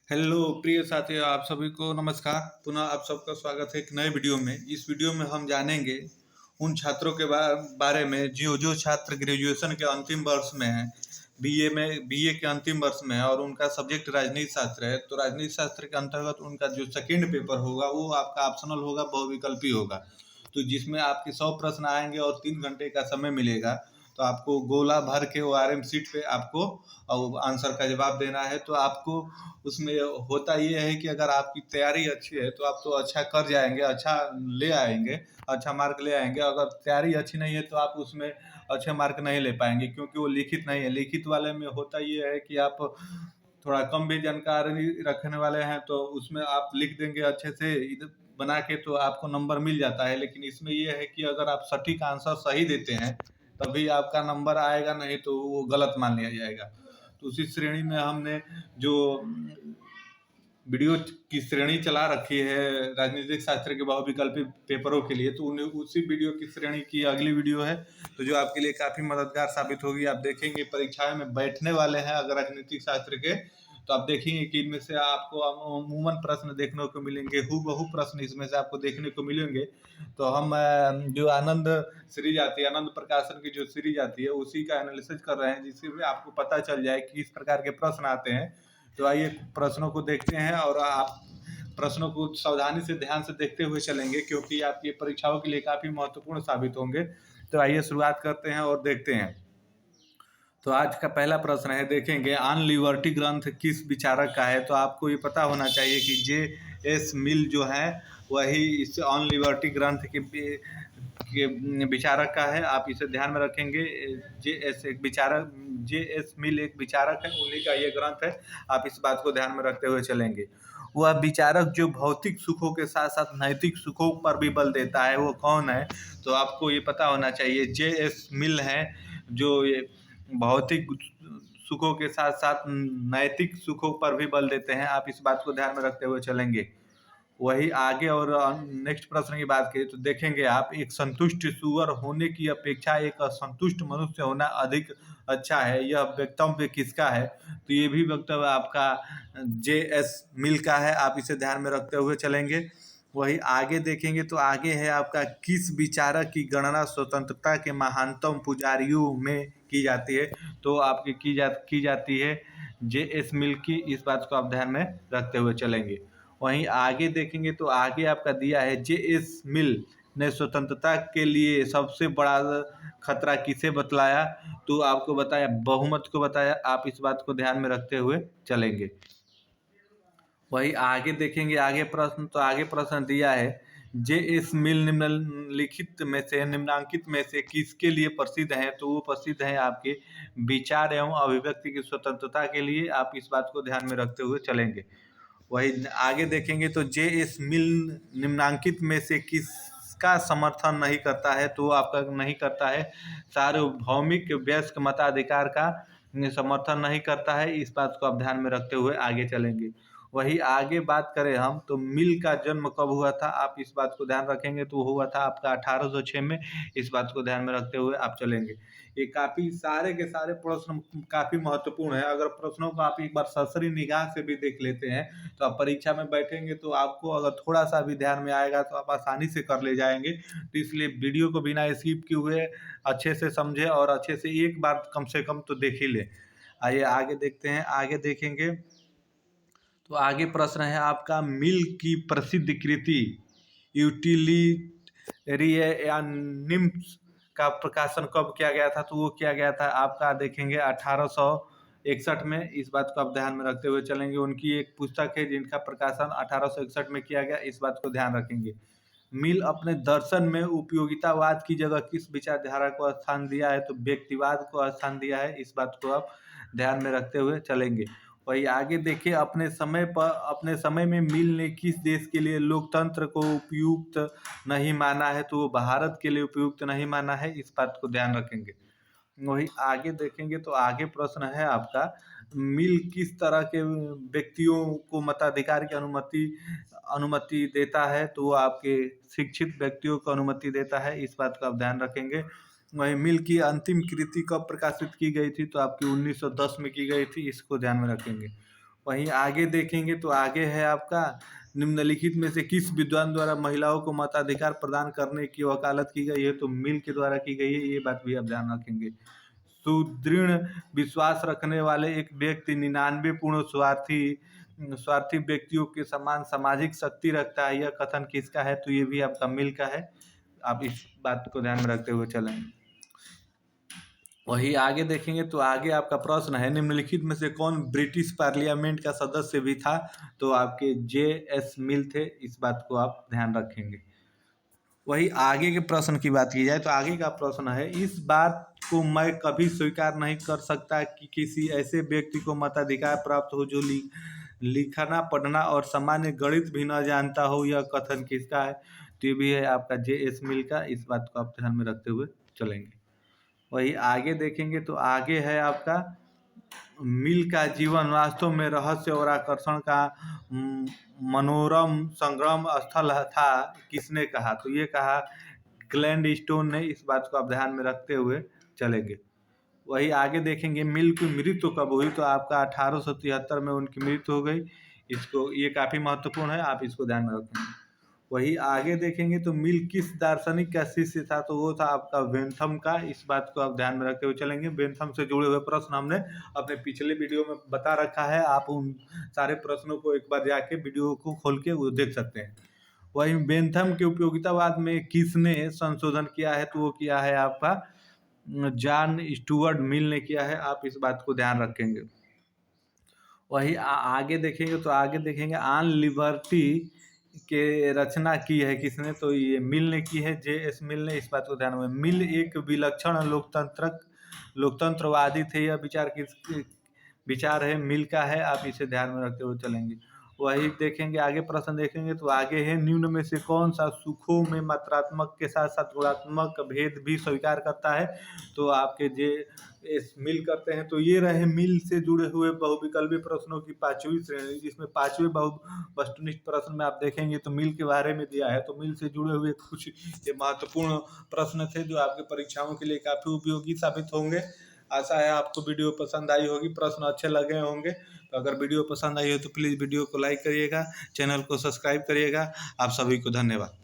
Hello प्रिय साथियों, आप सभी को नमस्कार। पुनः आप सबका स्वागत है एक नए वीडियो में। इस वीडियो में हम जानेंगे उन छात्रों के बारे में जो जो छात्र ग्रेजुएशन के अंतिम वर्ष में हैं, बीए के अंतिम वर्ष में है और उनका सब्जेक्ट राजनीति शास्त्र है। तो राजनीति शास्त्र के अंतर्गत उनका जो सेकेंड पेपर होगा वो आपका ऑप्शनल होगा, बहुविकल्पी होगा। तो जिसमें आपके 100 प्रश्न आएंगे और 3 घंटे का समय मिलेगा। तो आपको गोला भर के ORM सीट पे आपको आंसर का जवाब देना है। तो आपको उसमें होता ये है कि अगर आपकी तैयारी अच्छी है तो आप तो अच्छा कर जाएंगे, अच्छा ले आएंगे, अच्छा मार्क ले आएंगे। अगर तैयारी अच्छी नहीं है तो आप उसमें अच्छे मार्क नहीं ले पाएंगे, क्योंकि वो लिखित नहीं है। लिखित वाले में होता ये है कि आप थोड़ा कम भी जानकारी रखने वाले हैं तो उसमें आप लिख देंगे अच्छे से इधर बना के, तो आपको नंबर मिल जाता है। लेकिन इसमें ये है कि अगर आप सटीक आंसर सही देते हैं तभी आपका नंबर आएगा, नहीं तो वो गलत मान लिया जाएगा। तो उसी श्रेणी में हमने जो वीडियो की श्रेणी चला रखी है राजनीतिक शास्त्र के बहुविकल्पी पेपरों के लिए, तो उन्हें उसी वीडियो की श्रेणी की अगली वीडियो है, तो जो आपके लिए काफ़ी मददगार साबित होगी। आप देखेंगे परीक्षाएं में बैठने वाले हैं अगर राजनीतिक शास्त्र के, तो आप देखेंगे कि इनमें से आपको अमूमन प्रश्न देखने को मिलेंगे, हूबहू प्रश्न इसमें से आपको देखने को मिलेंगे। तो हम जो आनंद सीरीज आती है, आनंद प्रकाशन की जो सीरीज आती है, उसी का एनालिसिस कर रहे हैं, जिससे भी आपको पता चल जाए कि किस प्रकार के प्रश्न आते हैं। तो आइए प्रश्नों को देखते हैं और आप प्रश्नों को सावधानी से ध्यान से देखते हुए चलेंगे, क्योंकि आपकी परीक्षाओं के लिए काफ़ी महत्वपूर्ण साबित होंगे। तो आइए शुरुआत करते हैं और देखते हैं। तो आज का पहला प्रश्न है, देखेंगे ऑन लिबर्टी ग्रंथ किस विचारक का है। तो आपको ये पता होना चाहिए कि J.S. मिल जो है वही इस ऑन लिबर्टी ग्रंथ के विचारक का है। आप इसे ध्यान में रखेंगे। J.S. मिल एक विचारक है, उन्हीं का ये ग्रंथ है। आप इस बात को ध्यान में रखते हुए चलेंगे। वह विचारक जो भौतिक सुखों के साथ साथ नैतिक सुखों पर भी बल देता है, वो कौन है। तो आपको ये पता होना चाहिए J.S. मिल है, जो ये भौतिक सुखों के साथ साथ नैतिक सुखों पर भी बल देते हैं। आप इस बात को ध्यान में रखते हुए चलेंगे। वही आगे और नेक्स्ट प्रश्न की बात करें तो देखेंगे आप, एक संतुष्ट सुअर होने की अपेक्षा एक असंतुष्ट मनुष्य होना अधिक अच्छा है, यह वक्तव्य किसका है। तो ये भी वक्तव्य आपका J.S. मिल का है। आप इसे ध्यान में रखते हुए चलेंगे। वही आगे देखेंगे तो आगे है आपका, किस विचारक की गणना स्वतंत्रता के महानतम पुजारियों में की जाती है। तो आपकी की जाती है J.S. मिल की। इस बात को आप ध्यान में रखते हुए चलेंगे। वहीं आगे देखेंगे तो आगे आपका दिया है, J.S. मिल ने स्वतंत्रता के लिए सबसे बड़ा खतरा किसे बतलाया। तो आपको बताया, बहुमत को बताया। आप इस बात को ध्यान में रखते हुए चलेंगे। वही आगे देखेंगे, आगे प्रश्न दिया है, J.S. मिल निम्नांकित में से किसके लिए प्रसिद्ध है। तो वो प्रसिद्ध है आपके विचार एवं अभिव्यक्ति की स्वतंत्रता के लिए। आप इस बात को ध्यान में रखते हुए चलेंगे। वही आगे देखेंगे तो J.S. मिल निम्नांकित में से किसका समर्थन नहीं करता है। तो आपका नहीं करता है सार्वभौमिक वयस्क मताधिकार का समर्थन नहीं करता है। इस बात को आप ध्यान में रखते हुए आगे चलेंगे। वही आगे बात करें हम तो मिल का जन्म कब हुआ था। आप इस बात को ध्यान रखेंगे तो हुआ था आपका 1806 में। इस बात को ध्यान में रखते हुए आप चलेंगे। ये काफ़ी सारे के सारे प्रश्न काफ़ी महत्वपूर्ण है। अगर प्रश्नों को आप एक बार सरसरी निगाह से भी देख लेते हैं तो आप परीक्षा में बैठेंगे तो आपको अगर थोड़ा सा भी ध्यान में आएगा तो आप आसानी से कर ले जाएंगे। तो इसलिए वीडियो को बिना स्किप किए हुए अच्छे से समझे और अच्छे से एक बार कम से कम तो देख ही ले। आइए आगे देखते हैं। आगे देखेंगे तो आगे प्रश्न है आपका, मिल की प्रसिद्ध कृति यूटिलिटेरियनिज्म का प्रकाशन कब किया गया था। तो वो किया गया था आपका देखेंगे 1861 में। इस बात को आप ध्यान में रखते हुए चलेंगे। उनकी एक पुस्तक है जिनका प्रकाशन 1861 में किया गया। इस बात को ध्यान रखेंगे। मिल अपने दर्शन में उपयोगितावाद की जगह किस विचारधारा को स्थान दिया है। तो व्यक्तिवाद को स्थान दिया है। इस बात को आप ध्यान में रखते हुए चलेंगे। वही आगे देखिए, अपने समय में मिल ने किस देश के लिए लोकतंत्र को उपयुक्त नहीं माना है। तो वो भारत के लिए उपयुक्त नहीं माना है। इस बात को ध्यान रखेंगे। वही आगे देखेंगे तो आगे प्रश्न है आपका, मिल किस तरह के व्यक्तियों को मताधिकार की अनुमति देता है। तो वो आपके शिक्षित व्यक्तियों को अनुमति देता है। इस बात का आप ध्यान रखेंगे। वही मिल की अंतिम कृति कब प्रकाशित की गई थी। तो आपकी 1910 में की गई थी। इसको ध्यान में रखेंगे। वहीं आगे देखेंगे तो आगे है आपका निम्नलिखित में से किस विद्वान द्वारा महिलाओं को मताधिकार प्रदान करने की वकालत की गई है, तो मिल के द्वारा की गई है, ये बात भी आप ध्यान रखेंगे। सुदृढ़ विश्वास रखने वाले एक व्यक्ति 99 पूर्ण स्वार्थी व्यक्तियों के समान सामाजिक शक्ति रखता है, यह कथन किसका है, तो ये भी आपका मिल का है। आप इस बात को ध्यान में रखते हुए चलेंगे। वही आगे देखेंगे तो आगे आपका प्रश्न है निम्नलिखित में से कौन ब्रिटिश पार्लियामेंट का सदस्य भी था, तो आपके JS मिल थे, इस बात को आप ध्यान रखेंगे। वही आगे के प्रश्न की बात की जाए तो आगे का प्रश्न है, इस बात को मैं कभी स्वीकार नहीं कर सकता कि किसी ऐसे व्यक्ति को मताधिकार प्राप्त हो जो लिखना पढ़ना और सामान्य गणित भी न जानता हो, यह कथन किसका है, तो ये भी है आपका JS मिल का, इस बात को आप ध्यान में रखते हुए चलेंगे। वही आगे देखेंगे तो आगे है आपका मिल का जीवन वास्तव में रहस्य और आकर्षण का मनोरम संग्राम स्थल था, किसने कहा, तो ये कहा ग्लैडस्टोन ने, इस बात को आप ध्यान में रखते हुए चलेंगे। वही आगे देखेंगे मिल की मृत्यु कब हुई, तो आपका 1873 में उनकी मृत्यु हो गई, इसको ये काफ़ी महत्वपूर्ण है, आप इसको ध्यान में रखेंगे। वही आगे देखेंगे तो मिल किस दार्शनिक का शिष्य था, तो वो था आपका बेंथम का, इस बात को आप ध्यान में रखते हुए चलेंगे। बेंथम से जुड़े हुए प्रश्न हमने अपने पिछले वीडियो में बता रखा है, आप उन सारे प्रश्नों को एक बार जाके वीडियो को खोल के वो देख सकते हैं। वही बेंथम के उपयोगितावाद में किसने संशोधन किया है, तो वो किया है आपका जॉन स्टुअर्ट मिल ने किया है, आप इस बात को ध्यान रखेंगे। वही आगे देखेंगे तो आगे देखेंगे ऑन लिबर्टी के रचना की है किसने, तो ये मिल ने की है, JS मिल ने, इस बात को ध्यान में। मिल एक विलक्षण लोकतंत्रवादी थे, यह विचार है मिल का है, आप इसे ध्यान में रखते हुए चलेंगे। वही देखेंगे आगे प्रश्न देखेंगे तो आगे है निम्न में से कौन सा सुखों में मात्रात्मक के साथ साथ गुणात्मक भेद भी स्वीकार करता है, तो आपके JS मिल करते हैं। तो ये रहे मिल से जुड़े हुए बहुविकल्पी प्रश्नों की 5वीं श्रेणी, जिसमें 5वें वस्तुनिष्ठ प्रश्न में आप देखेंगे तो मिल के बारे में दिया है, तो मिल से जुड़े हुए कुछ ये महत्वपूर्ण प्रश्न थे जो आपके परीक्षाओं के लिए काफ़ी उपयोगी साबित होंगे। आशा है आपको वीडियो पसंद आई होगी, प्रश्न अच्छे लगे होंगे। तो अगर वीडियो पसंद आई हो तो प्लीज़ वीडियो को लाइक करिएगा, चैनल को सब्सक्राइब करिएगा। आप सभी को धन्यवाद।